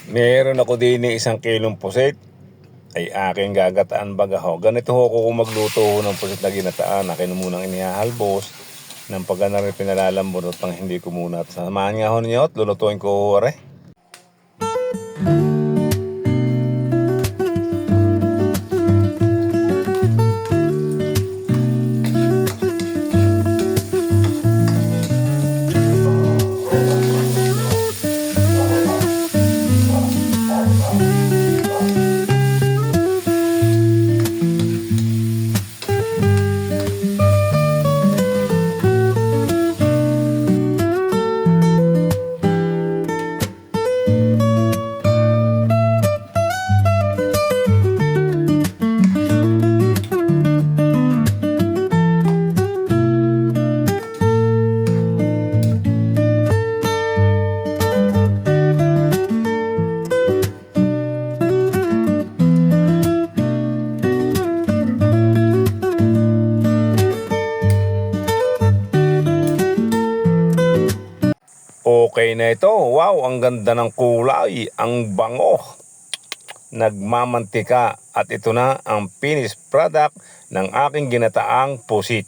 Meron ako din isang kilong pusit ay aking gagataan baga ho. Ganito ho ako kung magluto ho ng pusit na ginataan. Akin munang inihahalbos ng pagka na rin pinalalambot at pang hindi ko muna. Samahan nga ho ninyo at lulutuin ko ho re. Okay na ito. Wow, ang ganda ng kulay. Ang bango. Nagmamantika. At ito na ang finished product ng aking ginataang pusit.